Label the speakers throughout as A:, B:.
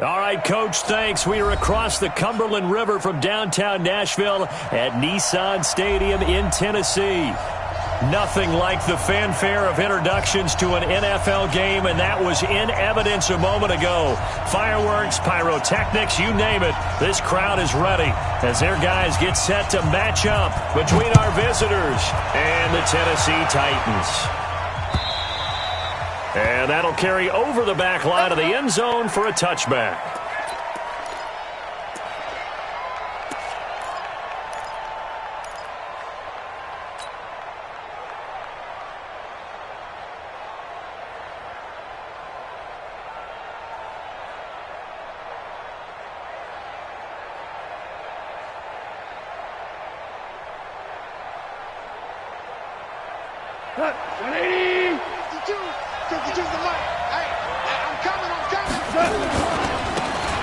A: All right, Coach, thanks. We are across the Cumberland River from downtown Nashville at Nissan Stadium in Tennessee. Nothing like the fanfare of introductions to an NFL game, and that was in evidence a moment ago. Fireworks, pyrotechnics, you name it. This crowd is ready as their guys get set to match up between our visitors and the Tennessee Titans. And that'll carry over the back line of the end zone for a touchback.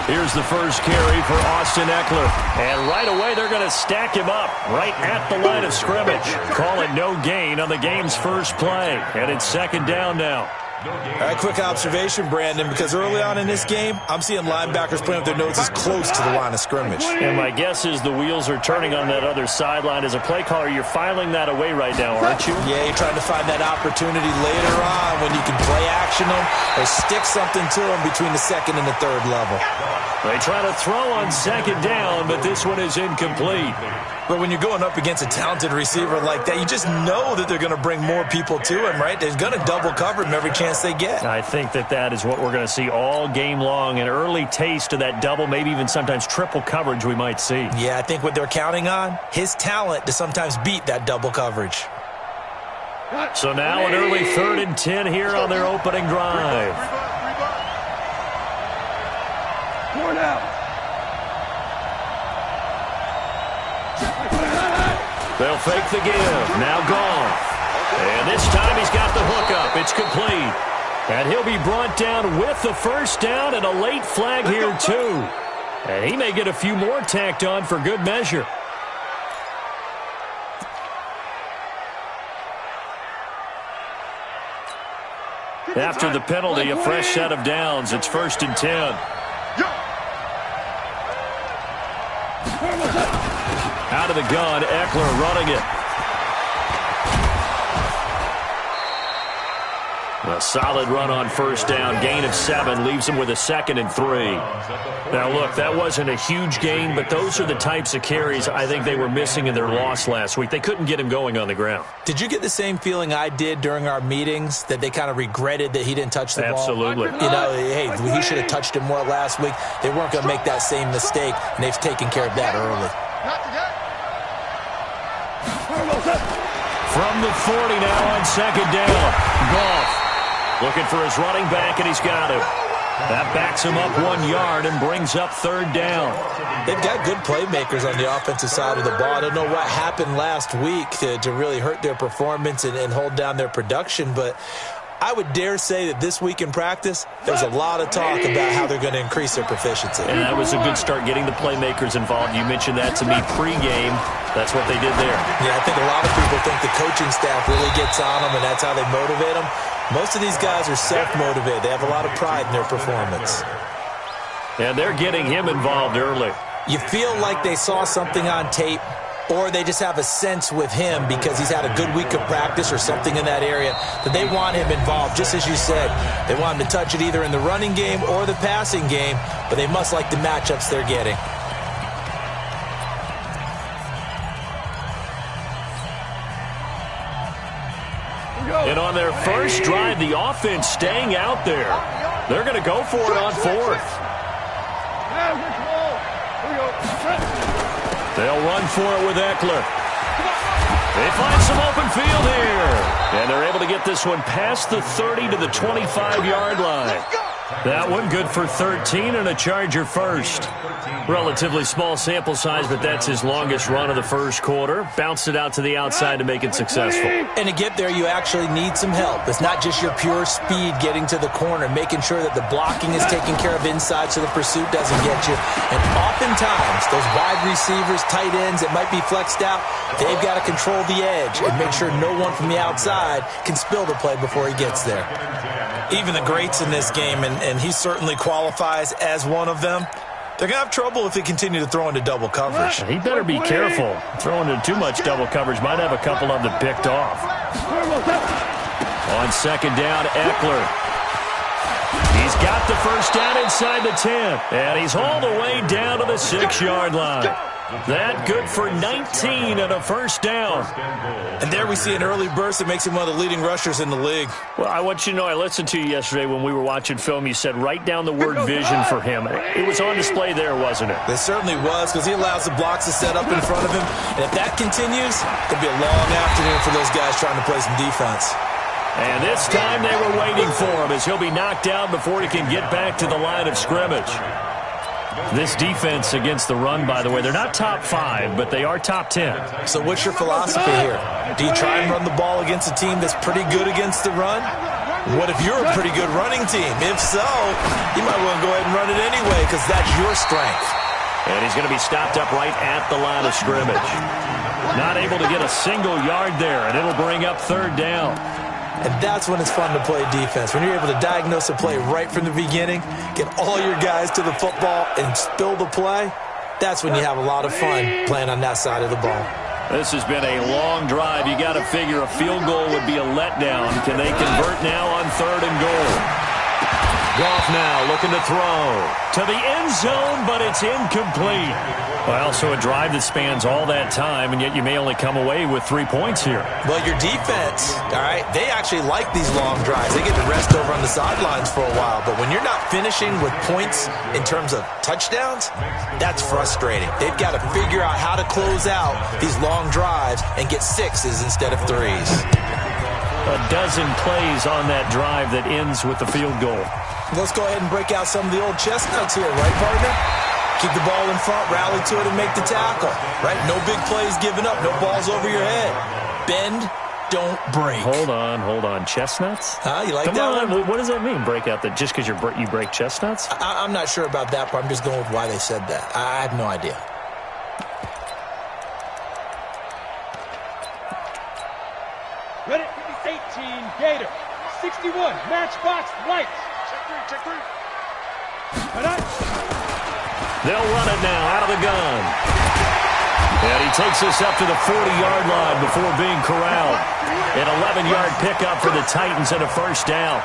A: Here's the first carry for Austin Eckler. And right away, they're going to stack him up right at the line of scrimmage. Call it no gain on the game's first play. And it's second down now.
B: All right, quick observation, Brandon, because early on in this game, I'm seeing linebackers playing with their noses close to the line of scrimmage.
A: And my guess is the wheels are turning on that other sideline. As a play caller, you're filing that away right now, aren't you?
B: Yeah, you're trying to find that opportunity later on when you can play action them or stick something to them between the second and the third level.
A: They try to throw on second down, but this one is incomplete.
B: But when you're going up against a talented receiver like that, you just know that they're going to bring more people to him, right? They're going to double cover him every chance they get.
A: I think that is what we're going to see all game long, an early taste of that double, maybe even sometimes triple coverage we might see.
B: Yeah, I think what they're counting on, his talent to sometimes beat that double coverage.
A: So now an early 3rd and 10 here on their opening drive.
C: Four down.
A: They'll fake the give. Now Goff. And this time he's got the hookup. It's complete. And he'll be brought down with the first down and a late flag here, too. And he may get a few more tacked on for good measure. After the penalty, a fresh set of downs. It's 1st and 10. Out of the gun, Eckler running it. A solid run on first down. Gain of 7 leaves him with a 2nd and 3. Now, look, that wasn't a huge gain, but those are the types of carries I think they were missing in their loss last week. They couldn't get him going on the ground.
B: Did you get the same feeling I did during our meetings, that they kind of regretted that he didn't touch the ball?
A: Absolutely.
B: You know, hey, he should have touched it more last week. They weren't going to make that same mistake, and they've taken care of that early.
A: From the 40 now on second down. Goff looking for his running back, and he's got him. That backs him up 1 yard and brings up 3rd down.
B: They've got good playmakers on the offensive side of the ball. I don't know what happened last week to really hurt their performance and hold down their production, but I would dare say that this week in practice, there's a lot of talk about how they're going to increase their proficiency.
A: And that was a good start, getting the playmakers involved. You mentioned that to me pregame. That's what they did there.
B: Yeah, I think a lot of people think the coaching staff really gets on them, and that's how they motivate them. Most of these guys are self-motivated. They have a lot of pride in their performance.
A: And they're getting him involved early.
B: You feel like they saw something on tape, or they just have a sense with him because he's had a good week of practice or something in that area that they want him involved. Just as you said, they want him to touch it either in the running game or the passing game, but they must like the matchups they're getting.
A: And on their first drive, the offense staying out there. They're going to go for it on 4th. They'll run for it with Eckler. They find some open field here. And they're able to get this one past the 30 to the 25-yard line. That one good for 13 and a Charger first. Relatively small sample size, but that's his longest run of the first quarter. Bounced it out to the outside to make it successful.
B: And to get there, you actually need some help. It's not just your pure speed getting to the corner, making sure that the blocking is taken care of inside so the pursuit doesn't get you. And oftentimes, those wide receivers, tight ends that might be flexed out, they've got to control the edge and make sure no one from the outside can spill the play before he gets there. Even the greats in this game, and he certainly qualifies as one of them, they're going to have trouble if they continue to throw into double coverage.
A: He better be careful. Throwing into too much double coverage might have a couple of them picked off. On second down, Eckler. He's got the first down inside the 10, and he's all the way down to the 6-yard line. That good for 19 and a first down.
B: And there we see an early burst that makes him one of the leading rushers in the league.
A: Well, I want you to know, I listened to you yesterday when we were watching film. You said write down the word vision for him. It was on display there, wasn't it?
B: It certainly was, because he allows the blocks to set up in front of him. And if that continues, it'll be a long afternoon for those guys trying to play some defense.
A: And this time they were waiting for him as he'll be knocked down before he can get back to the line of scrimmage. This defense against the run, by the way, they're not top 5, but they are top 10.
B: So what's your philosophy here? Do you try and run the ball against a team that's pretty good against the run? What if you're a pretty good running team? If so, you might want to go ahead and run it anyway because that's your strength.
A: And he's going to be stopped up right at the line of scrimmage. Not able to get a single yard there, and it'll bring up third down.
B: And that's when it's fun to play defense. When you're able to diagnose a play right from the beginning, get all your guys to the football and spill the play, that's when you have a lot of fun playing on that side of the ball.
A: This has been a long drive. You got to figure a field goal would be a letdown. Can they convert now on third and goal? Goff now looking to throw to the end zone, but it's incomplete. Well, so a drive that spans all that time, and yet you may only come away with 3 points here.
B: Well, your defense, all right, they actually like these long drives. They get to rest over on the sidelines for a while, but when you're not finishing with points in terms of touchdowns, that's frustrating. They've got to figure out how to close out these long drives and get 6s instead of 3s.
A: A dozen plays on that drive that ends with the field goal.
B: Let's go ahead and break out some of the old chestnuts here, right, partner? Keep the ball in front, rally to it, and make the tackle, right? No big plays given up, no balls over your head. Bend, don't break.
A: Hold on. Chestnuts?
B: You like
A: Come
B: that
A: on.
B: one?
A: What does that mean, break out? That just because you break chestnuts?
B: I'm not sure about that part. I'm just going with why they said that. I have no idea.
C: Ready? 18, Gator. 61, Matchbox Lights. Check three.
A: They'll run it now out of the gun. And he takes us up to the 40-yard line before being corralled. An 11-yard pickup for the Titans and a first down.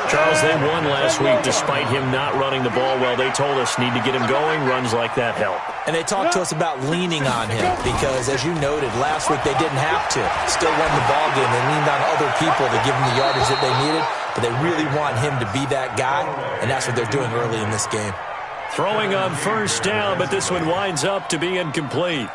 A: Charles, they won last week despite him not running the ball well. They told us need to get him going. Runs like that help.
B: And they talked to us about leaning on him because, as you noted, last week they didn't have to. Still won the ball game. They leaned on other people to give them the yardage that they needed, but they really want him to be that guy, and that's what they're doing early in this game.
A: Throwing on first down, but this one winds up to be incomplete.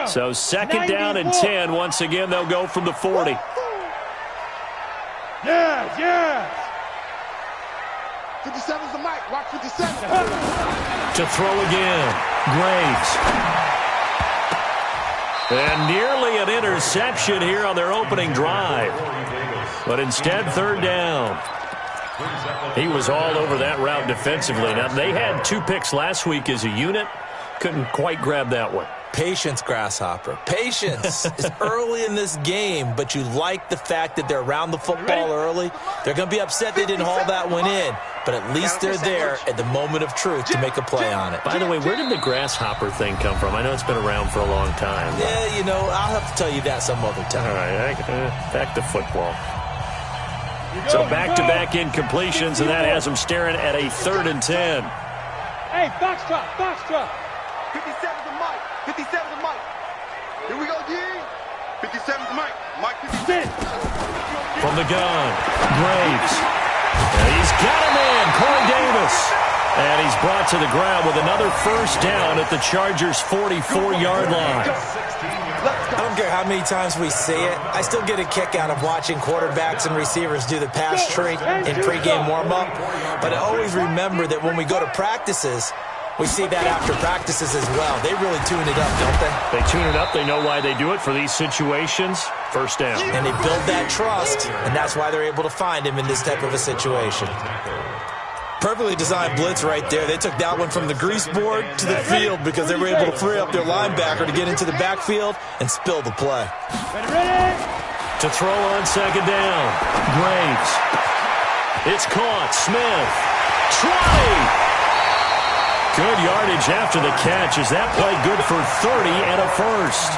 A: So second down and 10. Once again, they'll go from the 40.
C: Yes. 57's the mic. Watch 57.
A: To throw again. Graves. And nearly an interception here on their opening drive. But instead, third down. He was all over that route defensively. Now, they had 2 picks last week as a unit. Couldn't quite grab that one.
B: Patience, Grasshopper. Patience. It's early in this game, but you like the fact that they're around the football early. They're going to be upset they didn't haul that one in, but at least they're there at the moment of truth to make a play on it.
A: By the way, where did the grasshopper thing come from? I know it's been around for a long time.
B: Yeah, I'll have to tell you that some other time.
A: All right, back to football. So back-to-back incompletions, and that has them staring at a 3rd and 10.
C: Hey, box drop.
D: 57's the mic. 57's the mic. Here we go, G. 57's the mic. Mike 57.
A: From the gun, Graves. And he's got him in, Corey Davis. And he's brought to the ground with another first down at the Chargers' 44-yard line.
B: I don't care how many times we see it. I still get a kick out of watching quarterbacks and receivers do the pass tree in pregame warm-up. But I always remember that when we go to practices, we see that after practices as well. They really tune it up, don't they?
A: They tune it up. They know why they do it for these situations. First down.
B: And they build that trust, and that's why they're able to find him in this type of a situation. Perfectly designed blitz right there. They took that one from the grease board to the field because they were able to free up their linebacker to get into the backfield and spill the play.
C: Ready?
A: To throw on second down. Graves. It's caught. Smith. 20. Good yardage after the catch. Is that play good for 30 and a first?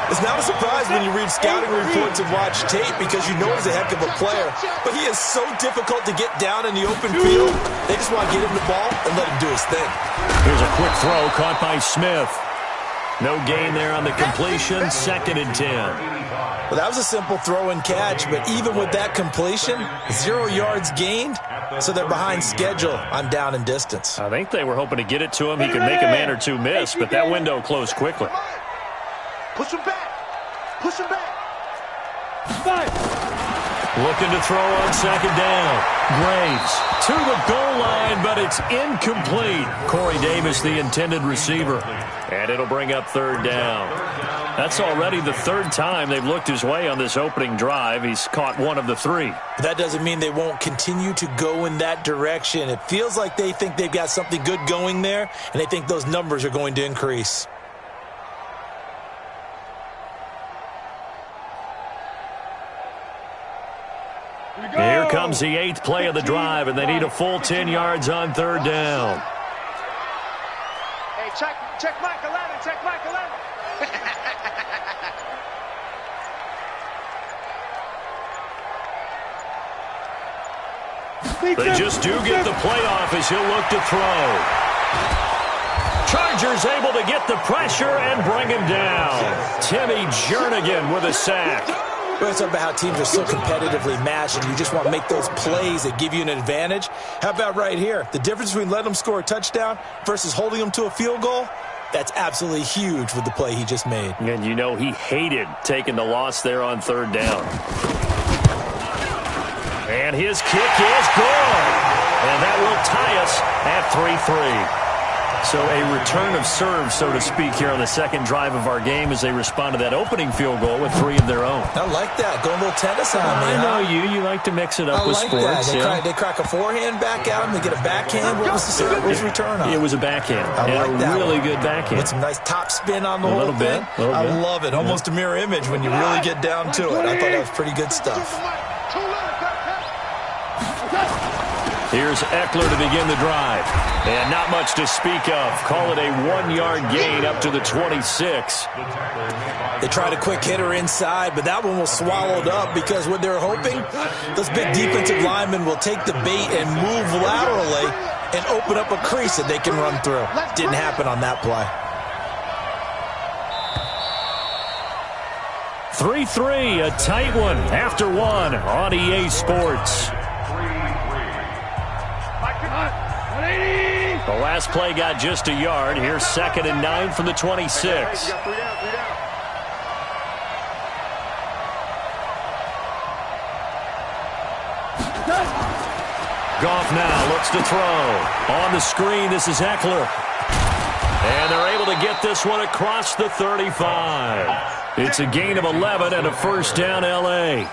B: It's not a surprise when you read scouting reports and watch tape because you know he's a heck of a player. But he is so difficult to get down in the open field. They just want to get him the ball and let him do his thing.
A: Here's a quick throw caught by Smith. No gain there on the completion. 2nd and 10.
B: Well, that was a simple throw and catch, but even with that completion, 0 yards gained, so they're behind schedule on down and distance.
A: I think they were hoping to get it to him. He could make a man or two miss, but that window closed quickly.
D: Push him back. Push him back.
C: 5.
A: Looking to throw on second down. Graves to the goal line, but it's incomplete. Corey Davis, the intended receiver. And it'll bring up 3rd down. That's already the 3rd time they've looked his way on this opening drive. He's caught 1 of the 3.
B: That doesn't mean they won't continue to go in that direction. It feels like they think they've got something good going there, and they think those numbers are going to increase.
A: Here comes the 8th play of the drive, and they need a full 10 yards on 3rd down.
D: Hey, check Mike 11. Check Mike 11.
A: They just do get the playoff as he'll look to throw. Chargers able to get the pressure and bring him down. Timmy Jernigan with a sack.
B: Well, it's about how teams are so competitively matched, and you just want to make those plays that give you an advantage. How about right here? The difference between letting them score a touchdown versus holding them to a field goal, that's absolutely huge with the play he just made.
A: And you know he hated taking the loss there on 3rd down. And his kick is good. And that will tie us at 3-3. So a return of serve, so to speak, here on the 2nd drive of our game as they respond to that opening field goal with 3 of their own.
B: I like that. Going a little tennis on me.
A: I know you. You like to mix it up with sports.
B: They crack a forehand back out and they get a backhand. What was the return on?
A: It was a backhand.
B: I like that.
A: Really good backhand.
B: With some nice top spin on the
A: a
B: whole
A: little
B: thing.
A: Bit.
B: I love it. Almost a mirror image when you really get down to it. I thought that was pretty good stuff.
A: Here's Eckler to begin the drive. And not much to speak of. Call it a 1-yard gain up to the 26.
B: They tried a quick hitter inside, but that one was swallowed up because what they're hoping, those big defensive linemen will take the bait and move laterally and open up a crease that they can run through. Didn't happen on that play.
A: 3-3, a tight one after 1 on EA Sports. The last play got just a yard. Here's 2nd and 9 from the 26. Goff now looks to throw. On the screen, this is Eckler. And they're able to get this one across the 35. It's a gain of 11 and a 1st down, L.A.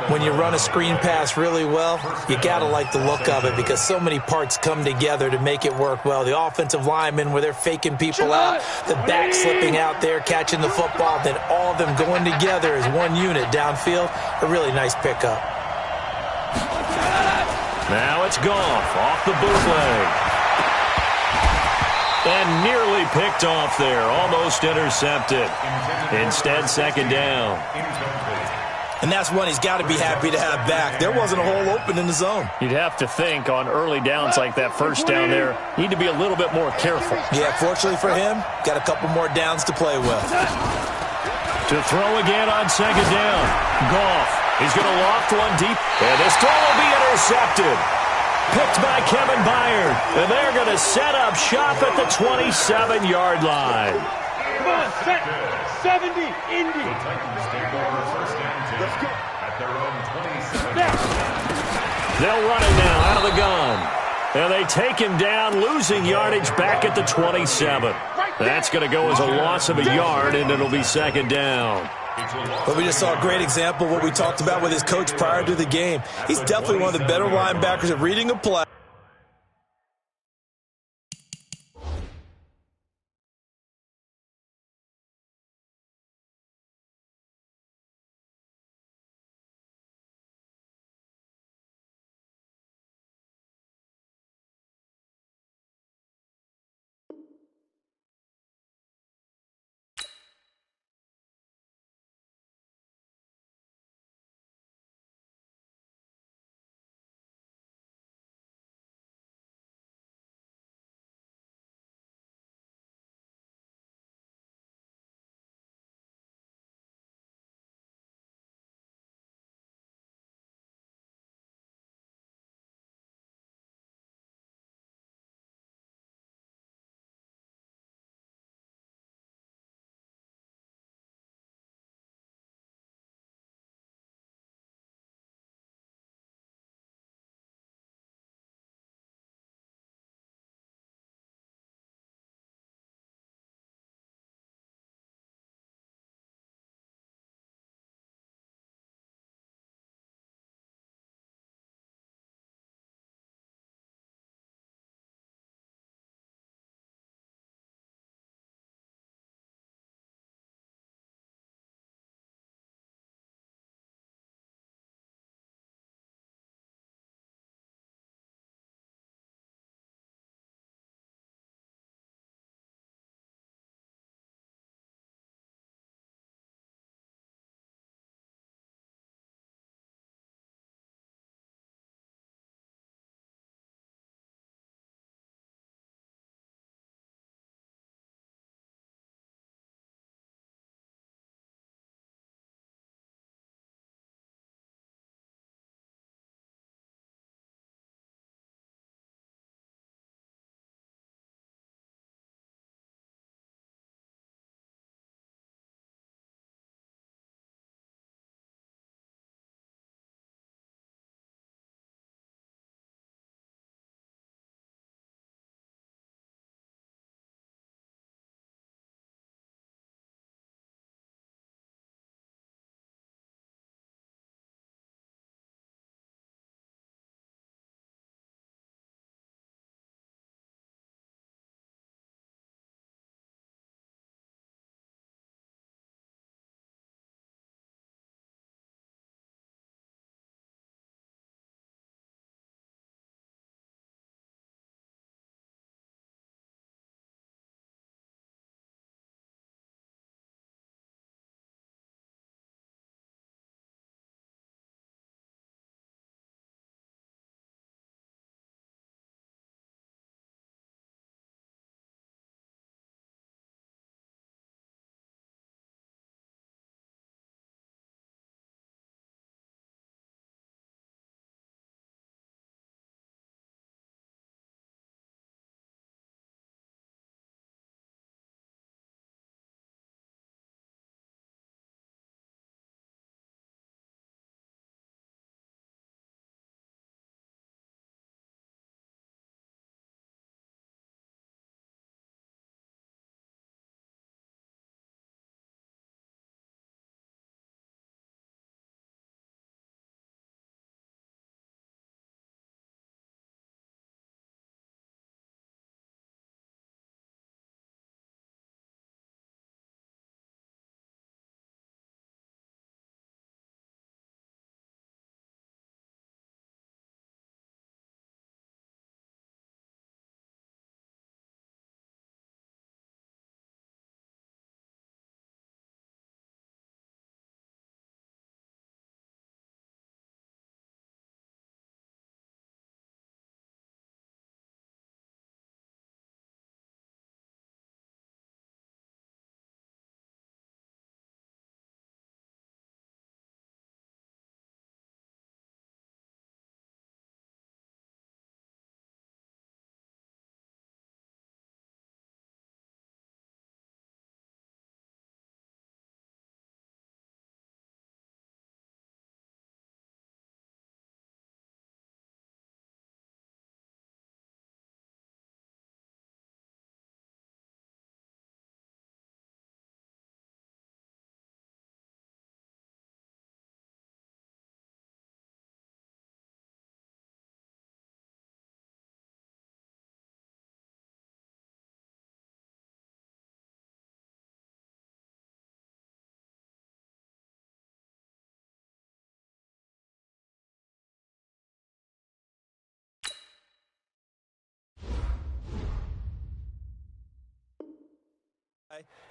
B: When you run a screen pass really well, you got to like the look of it because so many parts come together to make it work well. The offensive linemen, where they're faking people out, the back slipping out there, catching the football, then all of them going together as one unit downfield. A really nice pickup.
A: Now it's Goff off the bootleg. And nearly picked off there, almost intercepted. Instead, 2nd down.
B: And that's one he's got to be happy to have back. There wasn't a hole open in the zone.
A: You'd have to think on early downs like that 1st down there, need to be a little bit more careful.
B: Yeah, fortunately for him, got a couple more downs to play with.
A: To throw again on 2nd down. Goff, he's going to loft one deep, and this throw will be intercepted. Picked by Kevin Byard, and they're going to set up shop at the 27-yard line.
C: Come on, set. 70, Indy.
D: Let's go.
A: They'll run it now out of the gun. And they take him down, losing yardage back at the 27. That's going to go as a loss of a yard, and it'll be 2nd down.
B: But we just saw a great example of what we talked about with his coach prior to the game. He's definitely one of the better linebackers at reading a play.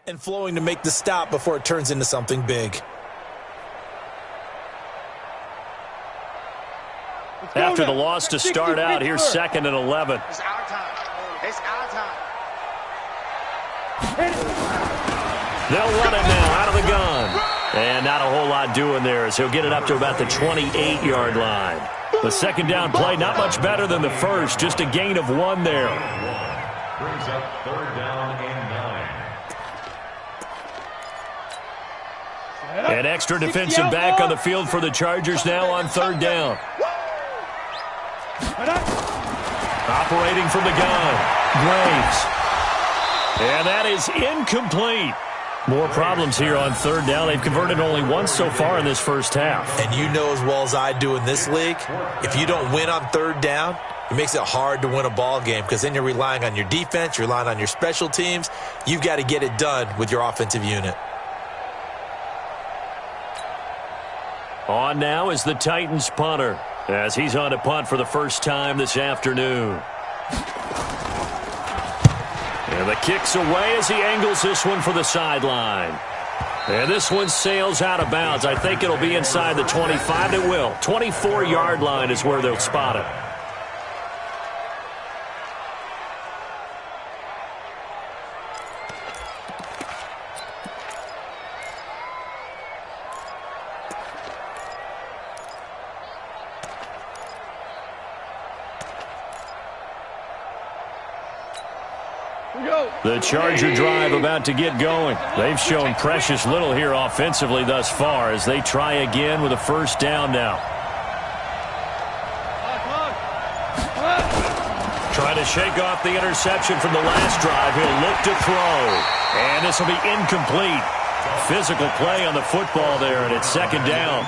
B: and flowing to make the stop before it turns into something big.
A: After the loss to start out, here's 2nd and 11.
D: It's our time. It's our time.
A: They'll run it now out of the gun. And not a whole lot doing there as he'll get it up to about the 28-yard line. The second down play, not much better than the first, just a gain of 1 there.
E: Brings up 3rd down and 9.
A: An extra defensive back on the field for the Chargers now on 3rd down. Operating from the gun, Graves. And that is incomplete. More problems here on 3rd down. They've converted only once so far in this first half.
B: And you know as well as I do in this league, if you don't win on 3rd down, it makes it hard to win a ball game because then you're relying on your defense, you're relying on your special teams. You've got to get it done with your offensive unit.
A: On now is the Titans punter as he's on to punt for the first time this afternoon. And the kick's away as he angles this one for the sideline. And this one sails out of bounds. I think it'll be inside the 25. It will. 24-yard line is where they'll spot it. The Charger drive about to get going. They've shown precious little here offensively thus far as they try again with a first down now. Trying to shake off the interception from the last drive. He'll look to throw. And this will be incomplete. Physical play on the football there, and it's 2nd down.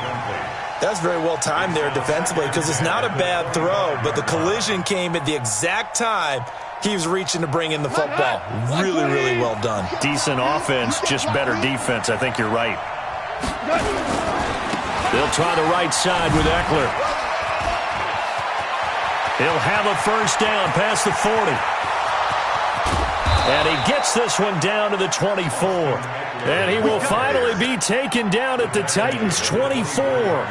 B: That's very well timed there defensively because it's not a bad throw, but the collision came at the exact time he was reaching to bring in the football. Really, really well done.
A: Decent offense, just better defense. I think you're right. They'll try the right side with Eckler. He'll have a first down past the 40. And he gets this one down to the 24. And he will finally be taken down at the Titans' 24.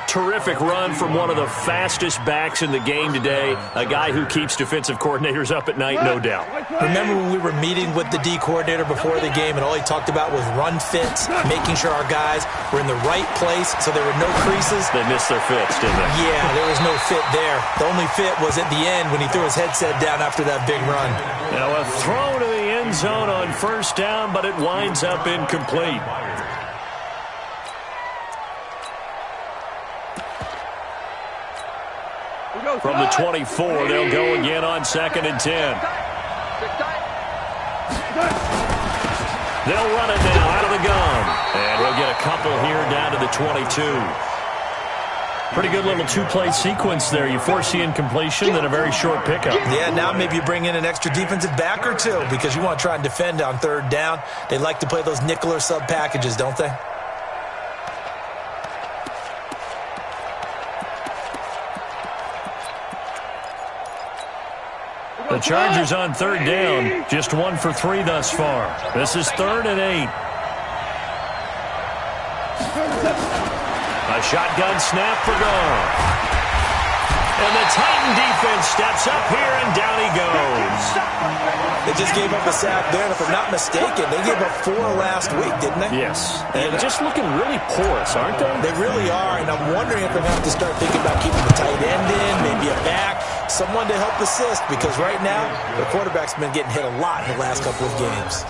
A: Terrific run from one of the fastest backs in the game today. A guy who keeps defensive coordinators up at night, no doubt.
B: Remember when we were meeting with the D coordinator before the game and all he talked about was run fits, making sure our guys were in the right place so there were no creases?
A: They missed their fits, didn't they?
B: Yeah, there was no fit there. The only fit was at the end when he threw his headset down after that big run.
A: Now a throw to the end zone on first down, but it winds up incomplete. From the 24, they'll go again on 2nd and 10. They'll run it now out of the gun. And he'll get a couple here down to the 22. Pretty good little two-play sequence there. You force the incompletion, then a very short pickup.
B: Yeah, now maybe you bring in an extra defensive back or two because you want to try and defend on 3rd down. They like to play those nickel or sub packages, don't they?
A: The Chargers on 3rd down, just 1 for 3 thus far. This is 3rd and 8. A shotgun snap for Gore. And the Titan defense steps up here, and down he goes.
B: They just gave up a sack there, and if I'm not mistaken, they gave up 4 last week, didn't they?
A: Yes. And just looking really porous, aren't they?
B: They really are, and I'm wondering if they're going to have to start thinking about keeping the tight end in, maybe a back, someone to help assist, because right now, the quarterback's been getting hit a lot in the last couple of games.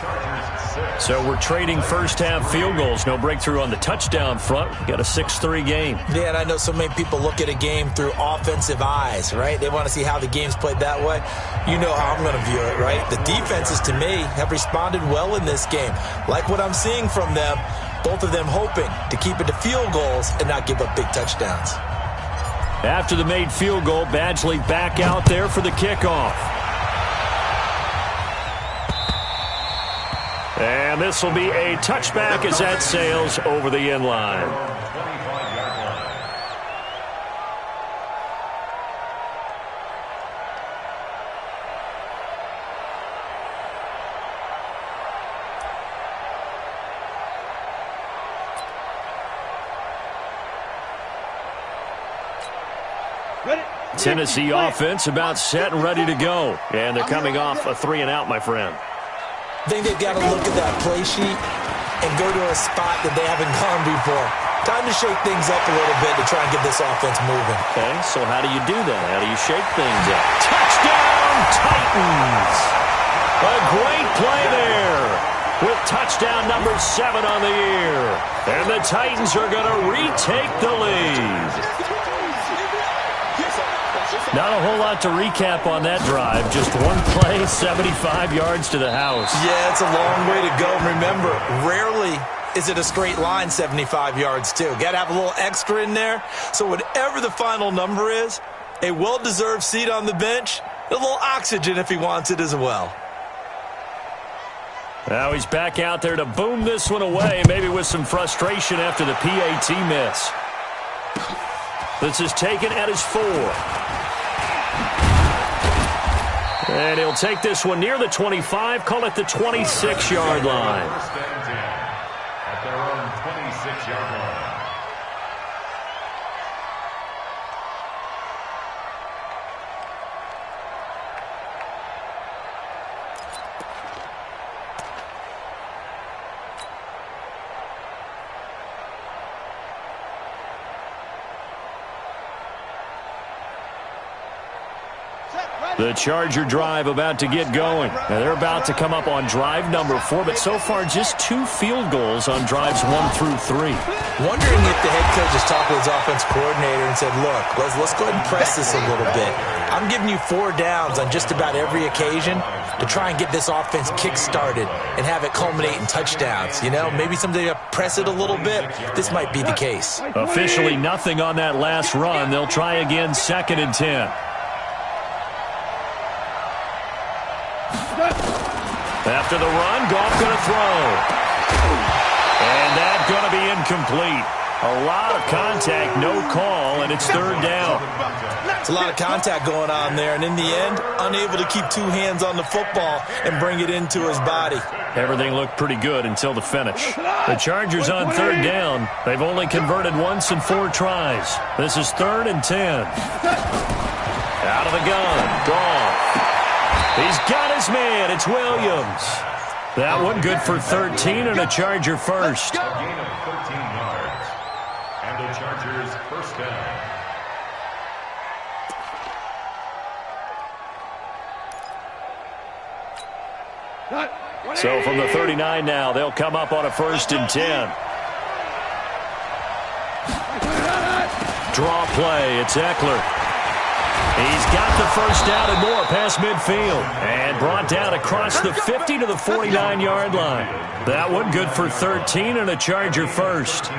A: So we're trading first-half field goals. No breakthrough on the touchdown front. We've got a 6-3 game.
B: Yeah, and I know so many people look at a game through offensive eyes, right? They want to see how the game's played that way. You know how I'm going to view it, right? The defenses, to me, have responded well in this game. Like what I'm seeing from them, both of them hoping to keep it to field goals and not give up big touchdowns.
A: After the made field goal, Badgley back out there for the kickoff. And this will be a touchback as that sails over the end line. Tennessee offense about set and ready to go. And they're coming off a 3-and-out, my friend.
B: I think they've got to look at that play sheet and go to a spot that they haven't gone before. Time to shake things up a little bit to try and get this offense moving.
A: Okay, so how do you do that? How do you shake things up? Touchdown, Titans! A great play there with touchdown number 7 on the year. And the Titans are going to retake the lead. Not a whole lot to recap on that drive. Just one play, 75 yards to the house.
B: Yeah, it's a long way to go. Remember, rarely is it a straight line 75 yards, too. Got to have a little extra in there. So whatever the final number is, a well-deserved seat on the bench, a little oxygen if he wants it as well.
A: Now he's back out there to boom this one away, maybe with some frustration after the PAT miss. This is taken at his 4. And he'll take this one near the 25, call it the 26-yard line.
E: At their own 26-yard line.
A: The Charger drive about to get going. Now they're about to come up on drive number 4, but so far just 2 field goals on drives 1 through 3.
B: Wondering if the head coach has talked with his offense coordinator and said, look, let's go ahead and press this a little bit. I'm giving you 4 downs on just about every occasion to try and get this offense kick-started and have it culminate in touchdowns. You know, maybe someday you press it a little bit. This might be the case.
A: Officially nothing on that last run. They'll try again, 2nd and 10. After the run, Goff going to throw. And that's going to be incomplete. A lot of contact, no call, and it's 3rd down.
B: It's a lot of contact going on there, and in the end, unable to keep 2 hands on the football and bring it into his body.
A: Everything looked pretty good until the finish. The Chargers on 3rd down. They've only converted once in 4 tries. This is 3rd and 10. Out of the gun, Goff. He's got his man. It's Williams. That one good for 13 and a Charger first.
E: A gain of 13 yards. And the Chargers first down.
A: So from the 39 now, they'll come up on a 1st and 10. Draw play. It's Eckler. He's got the first down and more past midfield. And brought down across the 50 to the 49-yard line. That one good for 13 and a Charger first.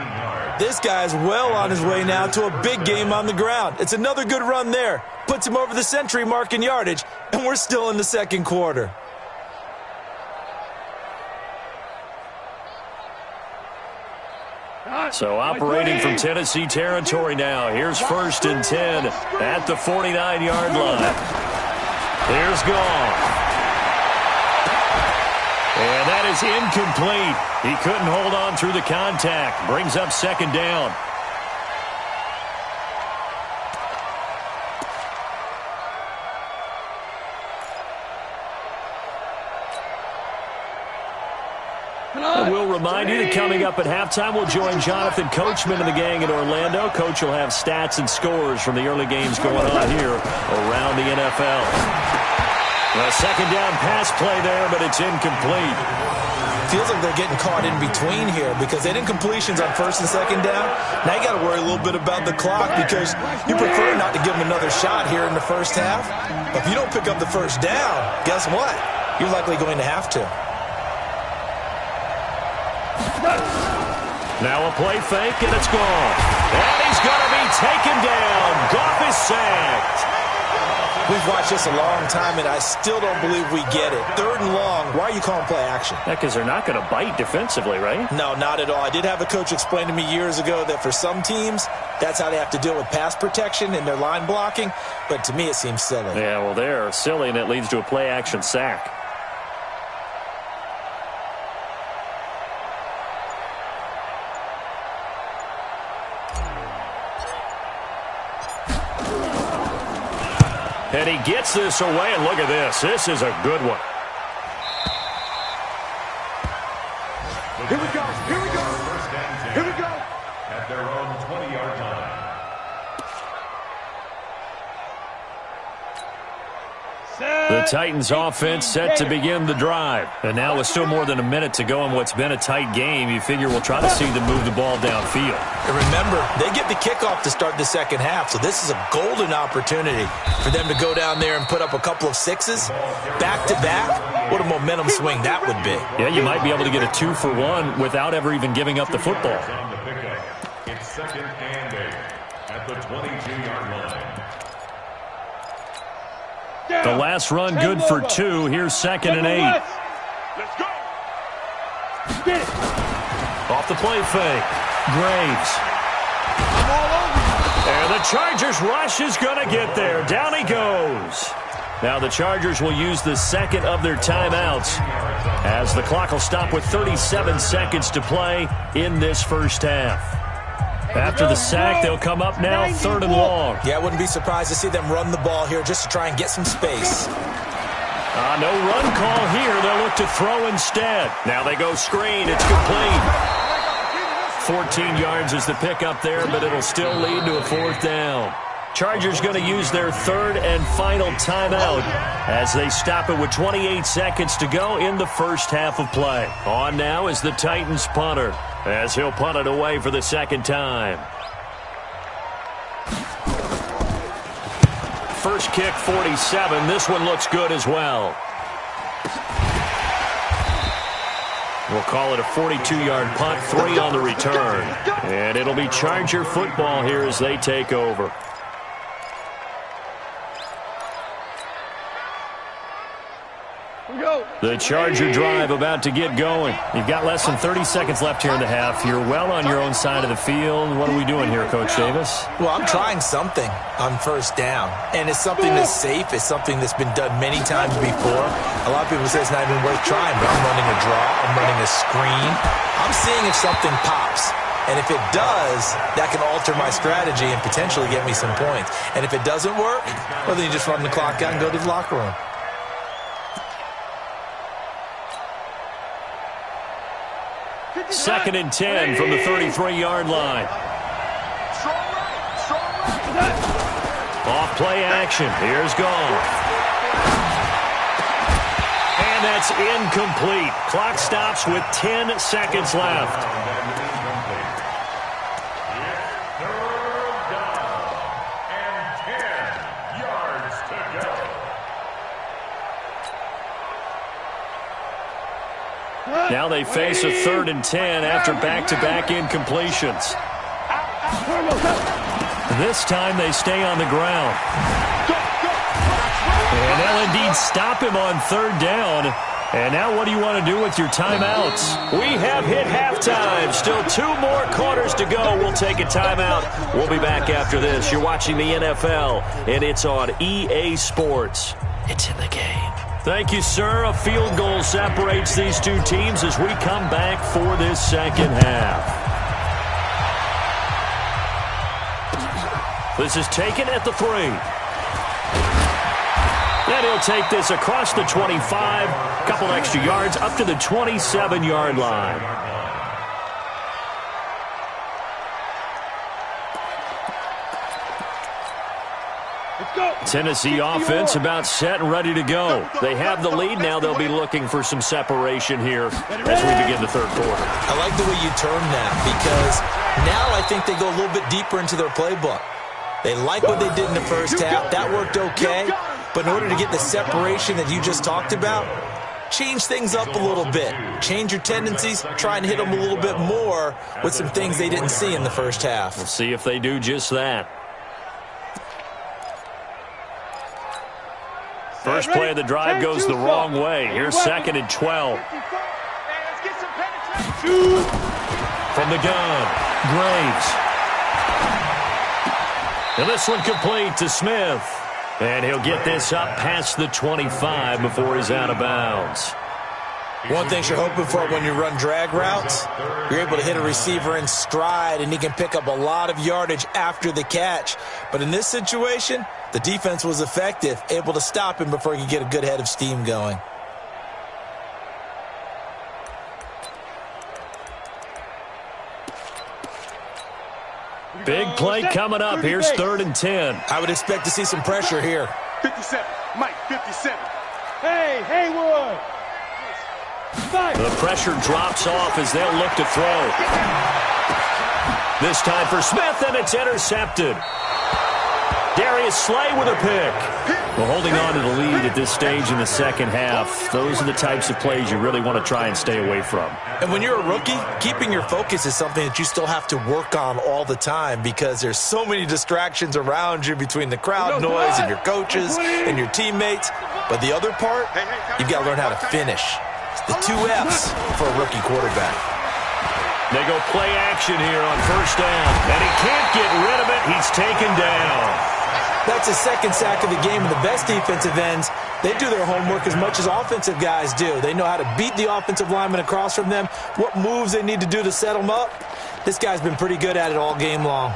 B: This guy's well on his way now to a big game on the ground. It's another good run there. Puts him over the century mark in yardage, and we're still in the 2nd quarter.
A: So operating from Tennessee territory now. Here's 1st and 10 at the 49-yard line. Here's Goff. And that is incomplete. He couldn't hold on through the contact. Brings up 2nd down. And we'll remind you that coming up at halftime, we'll join Jonathan Coachman and the gang in Orlando. Coach will have stats and scores from the early games going on here around the NFL. A 2nd down pass play there, but it's incomplete.
B: Feels like they're getting caught in between here because they didn't completions on 1st and 2nd down. Now you got to worry a little bit about the clock because you prefer not to give them another shot here in the 1st half. But if you don't pick up the 1st down, guess what? You're likely going to have to.
A: Now a play fake, and it's gone. And he's going to be taken down. Goff is sacked.
B: We've watched this a long time, and I still don't believe we get it. 3rd and long, why are you calling play action?
A: Yeah, because they're not going to bite defensively, right?
B: No, not at all. I did have a coach explain to me years ago that for some teams, that's how they have to deal with pass protection and their line blocking. But to me, it seems silly.
A: Yeah, well, they're silly, and it leads to a play action sack. And he gets this away, and look at this. This is a good one.
D: Here we go. Here we go.
E: First and 10
D: Here we go.
E: at their own 20-yard line.
A: The Titans offense set to begin the drive. And now with still more than a minute to go in what's been a tight game, you figure we'll try to see them move the ball downfield.
B: And remember, they get the kickoff to start the second half, so this is a golden opportunity for them to go down there and put up a couple of sixes back-to-back. What a momentum swing that would be.
A: Yeah, you might be able to get a 2-for-1 without ever even giving up the football.
E: On the pickup, it's 2nd and 8 at the 22-yard line.
A: The last run good for 2. Here's 2nd and 8.
C: Let's go. Get it.
A: Off the play fake. Graves.
C: I'm all over you.
A: And the Chargers rush is going to get there. Down he goes. Now the Chargers will use the second of their timeouts as the clock will stop with 37 seconds to play in this first half. After the sack, they'll come up now 3rd and long.
B: Yeah, I wouldn't be surprised to see them run the ball here just to try and get some space.
A: No run call here. They'll look to throw instead. Now they go screen. It's complete. 14 yards is the pickup there, but it'll still lead to a 4th down. Chargers going to use their 3rd and final timeout as they stop it with 28 seconds to go in the first half of play. On now is the Titans punter as he'll punt it away for the second time. First kick, 47. This one looks good as well. We'll call it a 42-yard punt, 3 on the return. And it'll be Charger football here as they take over. The Charger drive about to get going. You've got less than 30 seconds left here in the half. You're well on your own side of the field. What are we doing here, Coach Davis?
B: Well, I'm trying something on 1st down, and it's something that's safe. It's something that's been done many times before. A lot of people say it's not even worth trying, but I'm running a draw. I'm running a screen. I'm seeing if something pops. And if it does, that can alter my strategy and potentially get me some points. And if it doesn't work, well, then you just run the clock out and go to the locker room.
A: Second and 10 from the 33-yard line. Off play action. Here's Goff. And that's incomplete. Clock stops with 10 seconds left. Now they face a 3rd and 10 after back-to-back incompletions. This time they stay on the ground. And they'll indeed stop him on 3rd down. And now what do you want to do with your timeouts? We have hit halftime. Still 2 more quarters to go. We'll take a timeout. We'll be back after this. You're watching the NFL, and it's on EA Sports. It's in the game. Thank you, sir. A field goal separates these 2 teams as we come back for this second half. This is taken at the 3. And he'll take this across the 25, a couple extra yards up to the 27-yard line. Tennessee offense about set and ready to go. They have the lead now. They'll be looking for some separation here as we begin the 3rd quarter.
B: I like the way you term that because now I think they go a little bit deeper into their playbook. They like what they did in the first half. That worked okay. But in order to get the separation that you just talked about, change things up a little bit. Change your tendencies. Try and hit them a little bit more with some things they didn't see in the first half.
A: We'll see if they do just that. First play of the drive goes the wrong way. Here's 2nd and 12. From the gun, Graves. And this one complete to Smith. And he'll get this up past the 25 before he's out of bounds.
B: One thing you're hoping for when you run drag routes, you're able to hit a receiver in stride, and he can pick up a lot of yardage after the catch. But in this situation, the defense was effective, able to stop him before he could get a good head of steam going.
A: Big play coming up. Here's 3rd and 10.
B: I would expect to see some pressure here.
D: 57. Mike, 57.
C: Hey, Haywood.
A: The pressure drops off as they'll look to throw. This time for Smith, and it's intercepted. Darius Slay with a pick. Well, holding on to the lead at this stage in the second half, those are the types of plays you really want to try and stay away from.
B: And when you're a rookie, keeping your focus is something that you still have to work on all the time because there's so many distractions around you between the crowd noise and your coaches and your teammates. But the other part, you've got to learn how to finish. The 2 F's for a rookie quarterback.
A: They go play action here on 1st down, and he can't get rid of it. He's taken down.
B: That's his 2nd sack of the game, and the best defensive ends, they do their homework as much as offensive guys do. They know how to beat the offensive lineman across from them, what moves they need to do to set them up. This guy's been pretty good at it all game long.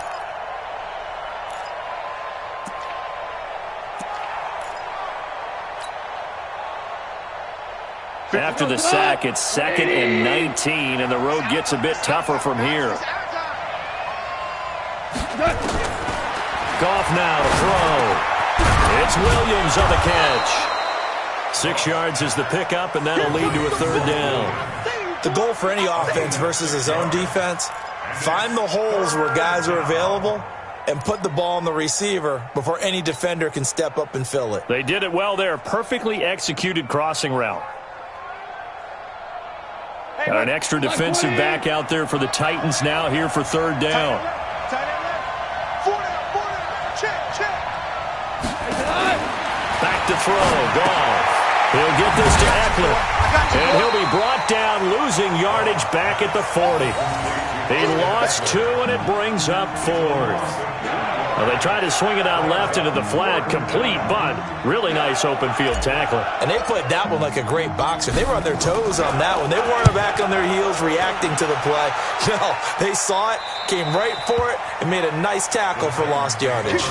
A: After the sack, it's 2nd and 19, and the road gets a bit tougher from here. Goff now to throw. It's Williams on the catch. 6 yards is the pickup, and that'll lead to a 3rd down.
B: The goal for any offense versus his own defense, find the holes where guys are available and put the ball on the receiver before any defender can step up and fill it.
A: They did it well there. Perfectly executed crossing route. An extra defensive back out there for the Titans now here for 3rd down. Back to throw. Goff. He'll get this to Eckler. And he'll be brought down, losing yardage back at the 40. He lost 2, and it brings up 4th. Well, they tried to swing it out left into the flat. Complete, but really nice open field tackler.
B: And they played that one like a great boxer. They were on their toes on that one. They weren't back on their heels reacting to the play. No, they saw it, came right for it, and made a nice tackle for lost yardage.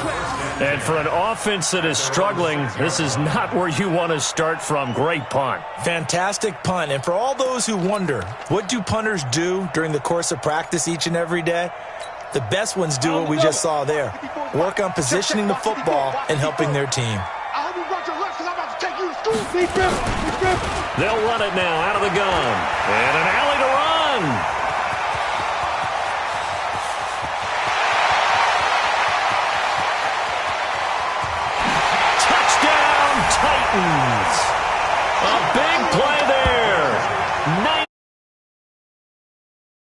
A: And for an offense that is struggling, this is not where you want to start from. Great punt.
B: Fantastic punt. And for all those who wonder, what do punters do during the course of practice each and every day? The best ones do what we just saw there. Work on positioning the football and helping their team.
A: They'll run it now out of the gun. And an alley to run.